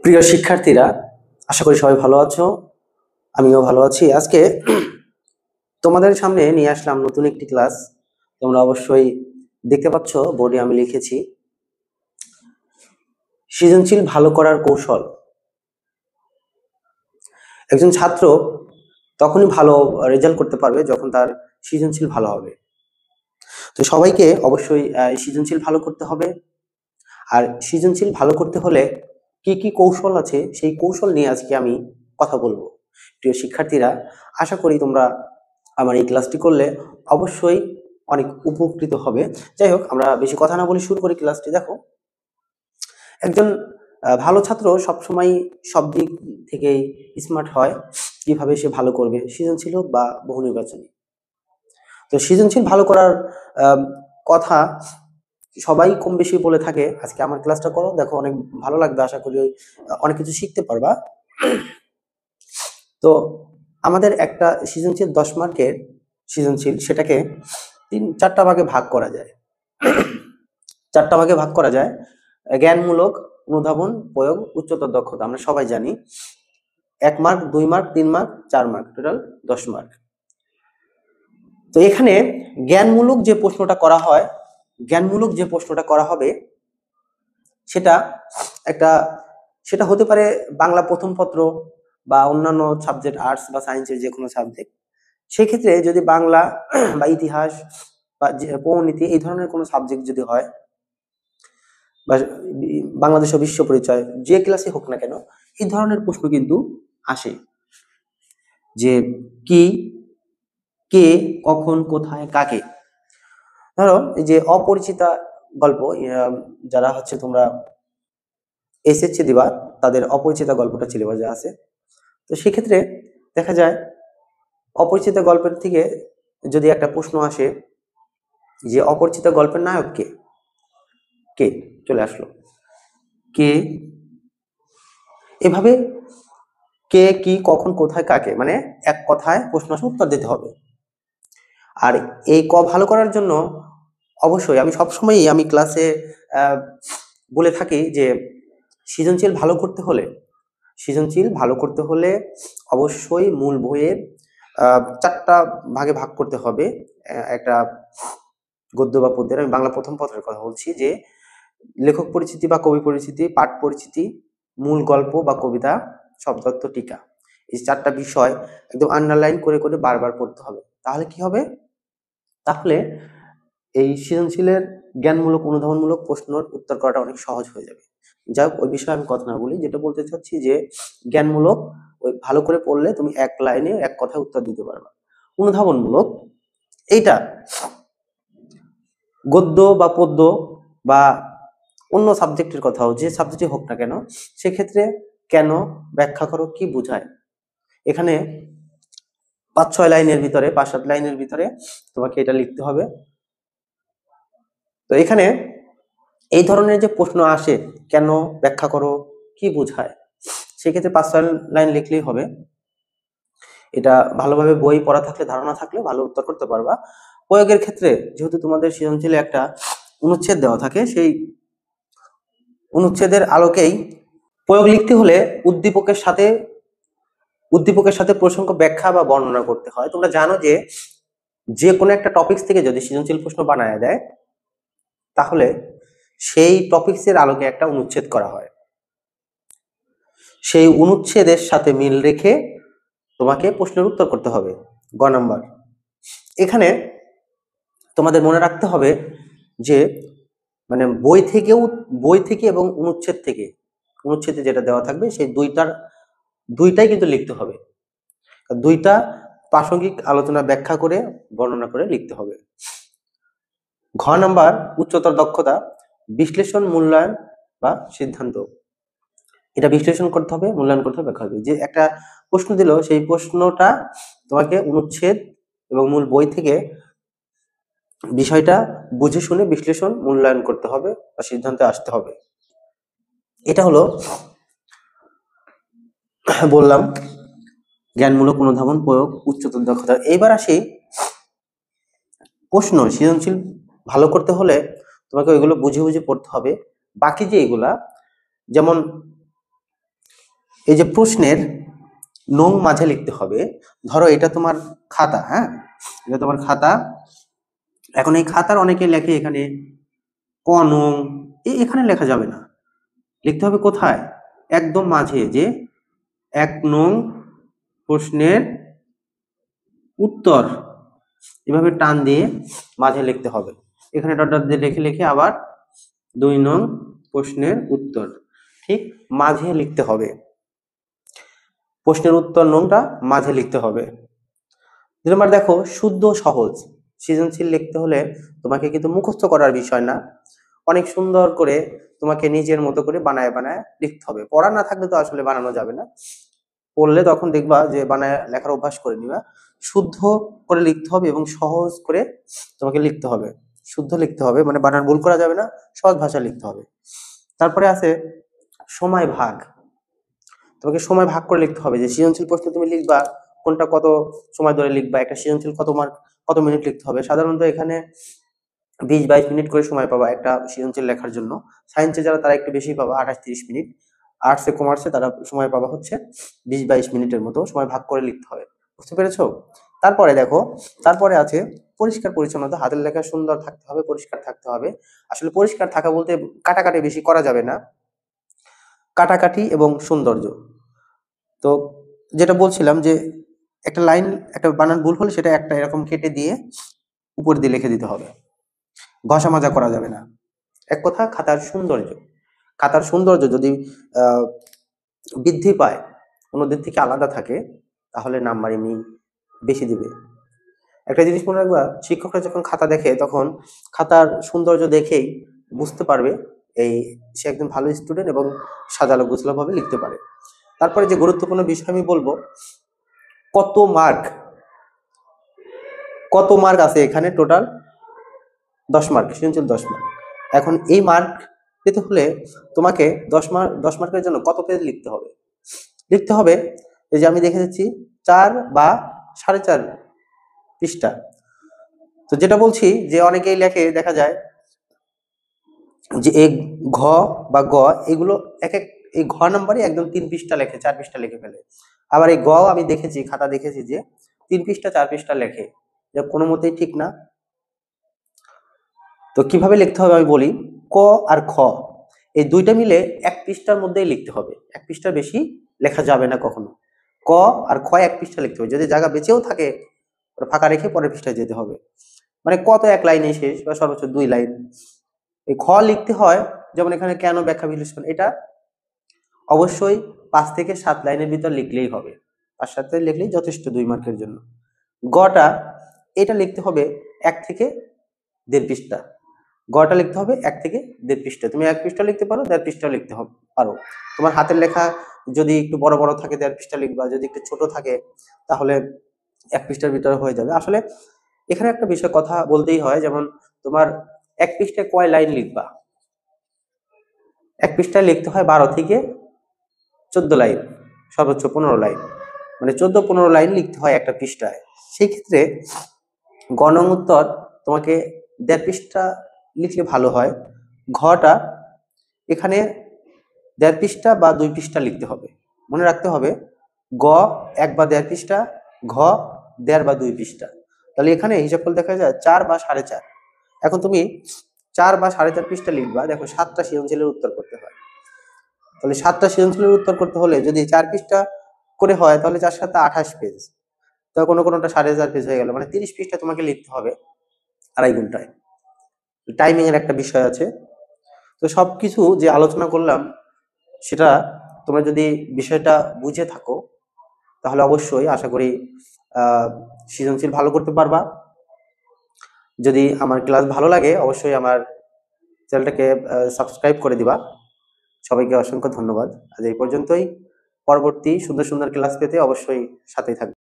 প্রিয় শিক্ষার্থীরা, আশা করি সবাই ভালো আছো। আমিও ভালো আছি। আজকে তোমাদের সামনে নিয়ে আসলাম নতুন একটি ক্লাস। তোমরা অবশ্যই দেখতে পাচ্ছ বোর্ডে আমি লিখেছি সৃজনশীল ভালো করার কৌশল। একজন ছাত্র তখনই ভালো রেজাল্ট করতে পারবে যখন তার সৃজনশীল ভালো হবে। তো সবাইকে অবশ্যই সৃজনশীল ভালো করতে হবে। আর সৃজনশীল ভালো করতে হলে কি কি কৌশল আছে সেই কৌশল নিয়ে আজকে আমি কথা বলবো। প্রিয় শিক্ষার্থীরা, আশা করি তোমরা আমার এই ক্লাসটি করলে অবশ্যই অনেক উপকৃত হবে। যাই হোক, আমরা বেশি কথা না বলে শুরু করি ক্লাসটি। দেখো, একজন ভালো ছাত্র সবসময় সব দিক থেকেই স্মার্ট হয়। কিভাবে সে ভালো করবে, সৃজনশীল হোক বা বহু নির্বাচনী। তো সৃজনশীল ভালো করার কথা সবাই কম বেশি বলে থাকে। আজকে আমার ক্লাসটা করো, দেখো অনেক ভালো লাগবে। আশা করি অনেক কিছু শিখতে পারবা। তো আমাদের একটা সৃজনশীল 10 মার্কের সৃজনশীল, সেটাকে 4টা ভাগে ভাগ করা যায়। 4টা ভাগে ভাগ করা যায়: জ্ঞানমূলক, অনুধাবন, প্রয়োগ, উচ্চতর দক্ষতা। আমরা সবাই জানি 1 mark, 2 mark, 3 mark, 4 mark, total 10 mark. তো এখানে জ্ঞানমূলক যে প্রশ্নটা করা হয়, জ্ঞানমূলক যে প্রশ্নটা করা হবে সেটা সেটা হতে পারে বাংলা প্রথম পত্র বা অন্যান্য সাবজেক্ট, আর্টস বা সায়েন্সের যে কোনো সাবজেক্ট। সেই ক্ষেত্রে যদি বাংলা বা ইতিহাস বা পৌরনীতি এই ধরনের কোনো সাবজেক্ট যদি হয়, বা বাংলাদেশ ও বিশ্ব পরিচয়, যে ক্লাসে হোক না কেন, এই ধরনের প্রশ্ন কিন্তু আসে যে কি, কে, কখন, কোথায়, কাকে। ধরো এই যে অপরিচিতা গল্প, যারা হচ্ছে তোমরা এসএসসি দিবা, তাদের অপরিচিতা গল্পটা সিলেবাসে আছে। তো সেক্ষেত্রে দেখা যায় অপরিচিত গল্পের থেকে যদি একটা প্রশ্ন আসে যে অপরিচিত গল্পের নায়ক কে, কে চলে আসলো, কে, এভাবে কে, কি, কখন, কোথায়, কাকে, মানে এক কথায় প্রশ্ন আসে, উত্তর দিতে হবে। আর এই ভালো করার জন্য অবশ্যই আমি ক্লাসে বলে থাকি যে সৃজনশীল ভালো করতে হলে অবশ্যই মূল বইয়ের 4টা ভাগে ভাগ করতে হবে। একটা গদ্য বা পদ্যের, আমি বাংলা প্রথম পত্রের কথা বলছি, যে লেখক পরিচিতি বা কবি পরিচিতি, পাঠ পরিচিতি, মূল গল্প বা কবিতা, শব্দার্থ, টিকা। এই 4টা বিষয় একদম আন্ডারলাইন করে করে বারবার পড়তে হবে। তাহলে কি হবে? তাহলে এই সৃজনশীলের জ্ঞানমূলক, অনুধাবনমূলক প্রশ্নের উত্তর করাটা অনেক সহজ হয়ে যাবে। যাই হোক, ওই বিষয়ে আমি কথা না বলি। যেটা বলতে চাচ্ছি যে জ্ঞানমূলক ওই ভালো করে পড়লে তুমি এক লাইনে এক কথায় উত্তর দিতে পারবা। অনুধাবনমূলক এইটা গদ্য বা পদ্য বা অন্য সাবজেক্টের কথাও, যে সাবজেক্টই হোক না কেন, সেক্ষেত্রে কেন, ব্যাখ্যা করো, কি বোঝায়, এখানে 5-6 লাইনের ভিতরে, 5-7 লাইনের ভিতরে তোমাকে এটা লিখতে হবে। তো এখানে এই ধরনের যে প্রশ্ন আসে, কেন, ব্যাখ্যা করো, কি বোঝায়, সেক্ষেত্রে 5-6 লাইন লিখলেই হবে। এটা ভালোভাবে বই পড়া থাকলে, ধারণা থাকলে ভালো উত্তর করতে পারবা। প্রয়োগের ক্ষেত্রে যেহেতু তোমাদের সৃজনশীলে একটা অনুচ্ছেদ দেওয়া থাকে, সেই অনুচ্ছেদের আলোকেই প্রয়োগ লিখতে হলে উদ্দীপকের সাথে প্রসঙ্গ ব্যাখ্যা বা বর্ণনা করতে হয়। তোমরা জানো যে যে কোনো একটা টপিকস থেকে যদি সৃজনশীল প্রশ্ন বানায় দেয়, তাহলে সেই টপিকসের আলোকে একটা অনুচ্ছেদ করা হয়। সেই অনুচ্ছেদের সাথে মিল রেখে তোমাকে প্রশ্নের উত্তর করতে হবে। গ নাম্বার, এখানে তোমাদের মনে রাখতে হবে যে মানে বই থেকে এবং অনুচ্ছেদে যেটা দেওয়া থাকবে সেই দুইটাই কিন্তু লিখতে হবে। দুইটা প্রাসঙ্গিক আলোচনা ব্যাখ্যা করে, বর্ণনা করে লিখতে হবে। ঘ নাম্বার, উচ্চতর দক্ষতা, বিশ্লেষণ, মূল্যায়ন বা সিদ্ধান্ত। এটা বিশ্লেষণ করতে হবে, মূল্যায়ন করতে হবে, ব্যাখ্যা করতে হবে। যে একটা প্রশ্ন দিল, সেই প্রশ্নটা তোমাকে অনুচ্ছেদ এবং মূল বই থেকে বিষয়টা বুঝে শুনে বিশ্লেষণ, মূল্যায়ন করতে হবে বা সিদ্ধান্তে আসতে হবে। এটা হলো বললাম জ্ঞানমূলক, অনুধাবন, প্রয়োগ, উচ্চতর দক্ষতা। এইবার আসি প্রশ্ন। সৃজনশীল ভালো করতে হলে তোমাকে ওইগুলো বুঝে বুঝে পড়তে হবে। বাকি যে এগুলা, যেমন এই যে প্রশ্নের নং মাঝে লিখতে হবে। ধরো এটা তোমার খাতা, হ্যাঁ, এটা তোমার খাতা। এখন এই খাতার অনেকে লেখে এখানে ক নং, এখানে লেখা যাবে না, লিখতে হবে কোথায়, একদম মাঝে, যে 1 নং প্রশ্নের উত্তর, এভাবে টান দিয়ে মাঝে লিখতে হবে। এখানে ডট ডট দিয়ে লিখে লিখে আবার 2 নং প্রশ্নের উত্তর, ঠিক মাঝে লিখতে হবে। প্রশ্নের উত্তর নংটা মাঝে লিখতে হবে। 2 নম্বর দেখো, শুদ্ধ সহজ সৃজনশীল লিখতে হলে তোমাকে কিন্তু মুখস্থ করার বিষয় না, অনেক সুন্দর করে তোমাকে নিজের মতো করে বানায় বানায় লিখতে হবে। পড়া না থাকলে তো আসলে বানানো যাবে না, পড়লে তখন দেখবা যে বানায় লেখার অভ্যাস করে নিবা। শুদ্ধ করে লিখতে হবে এবং সহজ করে তোমাকে লিখতে হবে। শুদ্ধ লিখতে হবে মানে বানান ভুল করা যাবে না, সহজ ভাষায় লিখতে হবে। তারপরে আছে সময় ভাগ। তোমাকে সময় ভাগ করে লিখতে হবে, যে সৃজনশীল প্রশ্ন তুমি লিখবা কোনটা কত সময় ধরে লিখবা, একটা সৃজনশীল কত মার্ক, কত মিনিট লিখতে হবে। সাধারণত এখানে 20-22 মিনিট করে সময় পাবা একটা সৃজনশীল লেখার জন্য। সায়েন্সে যারা তারা একটু বেশি পাবা, 28-30 মিনিট। আর্টসে কমার্সে তারা সময় পাবা হচ্ছে 20-22 মিনিটের মতো সময় ভাগ করে লিখতে হবে। বুঝতে পেরেছো? তারপরে দেখো, তারপরে আছে পরিষ্কার পরিচ্ছন্নতা। হাতের লেখা সুন্দর থাকতে হবে, পরিষ্কার থাকতে হবে। আসলে পরিষ্কার থাকা বলতে কাটাকাটি বেশি করা যাবে না, কাটাকাটি এবং সৌন্দর্য। তো যেটা বলছিলাম যে একটা লাইন, একটা বানান ভুল হলে সেটা একটা এরকম কেটে দিয়ে উপর দিয়ে লিখে দিতে হবে, ঘষা মাজা করা যাবে না। এক কথা, খাতার সৌন্দর্য, খাতার সৌন্দর্য যদি আহ, বৃদ্ধি পায়, কোনো দিক থেকে আলাদা থাকে, তাহলে নাম্বার এমনি বেশি দিবে। একটা জিনিস মনে রাখবা, শিক্ষকরা যখন খাতা দেখে তখন খাতার সৌন্দর্য দেখেই বুঝতে পারবে এই সে একজন ভালো স্টুডেন্ট এবং সাজালো গোছালো ভাবে লিখতে পারে। তারপরে যে গুরুত্বপূর্ণ বিষয় আমি বলবো, কত মার্ক, কত মার্ক আছে এখানে, টোটাল 10 মার্ক, সৃজনশীল 10 মার্ক। এখন এই মার্ক পেতে হলে তোমাকে 10 মার্কের জন্য কত পেজ লিখতে হবে? লিখতে হবে, এই যে আমি দেখে দিচ্ছি 4 বা 4.5 পৃষ্ঠা। তো যেটা বলছি যে অনেকেই লেখে, দেখা যায় যে এই ঘ বা গ, এগুলো এক এক, এই ঘ নাম্বারে একদম 3 পৃষ্ঠা লেখে, 4 পৃষ্ঠা লিখে ফেলে। আবার এই গ আমি দেখেছি, খাতা দেখেছি যে 3 পৃষ্ঠা 4 পৃষ্ঠা লেখে, যা কোনো মতেই ঠিক না। তো কিভাবে লিখতে হবে আমি বলি, ক আর খ এই দুইটা মিলে 1 পৃষ্ঠার মধ্যেই লিখতে হবে, 1 পৃষ্ঠার বেশি লেখা যাবে না কখনো। ক আর খ 1 পৃষ্ঠা লিখতে হবে, যদি জায়গা বেঁচেও থাকে ওটা ফাঁকা রেখে পরের পৃষ্ঠায় যেতে হবে। মানে ক তো 1 লাইনে শেষ বা সর্বোচ্চ 2 লাইন। এই খ লিখতে হয়, যেমন এখানে কেন, ব্যাখ্যা, বিশ্লেষণ, এটা অবশ্যই 5 থেকে 7 লাইনের ভিতর লিখলেই হবে, 5-7 লাইন লিখলেই যথেষ্ট 2 মার্কের জন্য। গটা, এটা লিখতে হবে 1 থেকে 1.5 পৃষ্ঠা। গটা লিখতে হবে 1 থেকে 1.5 পৃষ্ঠা। তুমি 1 পৃষ্ঠা লিখতে পারো, 1.5 পৃষ্ঠা লিখতে পারো। তোমার হাতের লেখা যদি একটু বড় বড় থাকে 1.5 পৃষ্ঠা লিখবা, যদি একটু ছোট থাকে তাহলে 1 পৃষ্ঠার ভিতরে হয়ে যাবে। আসলে এখানে একটা বিষয় কথা বলতেই হয়, যেমন তোমার 1 পৃষ্ঠায় কয় লাইন লিখবা? 1 পৃষ্ঠায় লিখতে হয় 12 থেকে 14 লাইন, সর্বোচ্চ 15 লাইন, মানে 14-15 লাইন লিখতে হয় একটা পৃষ্ঠায়। সেই ক্ষেত্রে গ নং উত্তর তোমাকে 1.5 পৃষ্ঠা লিখলে ভালো হয়। ঘটা এখানে 1.5 পৃষ্ঠা বা 2 পৃষ্ঠা লিখতে হবে। মনে রাখতে হবে, গ 1 বা 1.5 পৃষ্ঠা, ঘ 1.5 বা 2 পৃষ্ঠা। তাহলে এখানে হিসাব করলে দেখা যায় 4 বা 4.5। এখন তুমি 4 বা 4.5 পৃষ্ঠা লিখবা, দেখো 7টা সৃজনশীলের উত্তর করতে হয়। তাহলে 7টা সৃজনশীলের উত্তর করতে হলে যদি 4 পৃষ্ঠা করে হয়, তাহলে 4 7 28 পেজ। তো কোনোটা 4.5 পেজ হয়ে গেল, মানে 30 পৃষ্ঠা তোমাকে লিখতে হবে 2.5 ঘন্টায়। টাইমিং এর একটা বিষয় আছে। তো সবকিছু যে আলোচনা করলাম, সেটা তোমরা যদি বিষয়টা বুঝে থাকো, তাহলে অবশ্যই আশা করি আহ সৃজনশীল ভালো করতে পারবা। যদি আমার ক্লাস ভালো লাগে, অবশ্যই আমার চ্যানেলটাকে সাবস্ক্রাইব করে দিবা। সবাইকে অসংখ্য ধন্যবাদ। আজ এই পর্যন্তই। পরবর্তী সুন্দর সুন্দর ক্লাস পেতে অবশ্যই সাথেই থাকবে।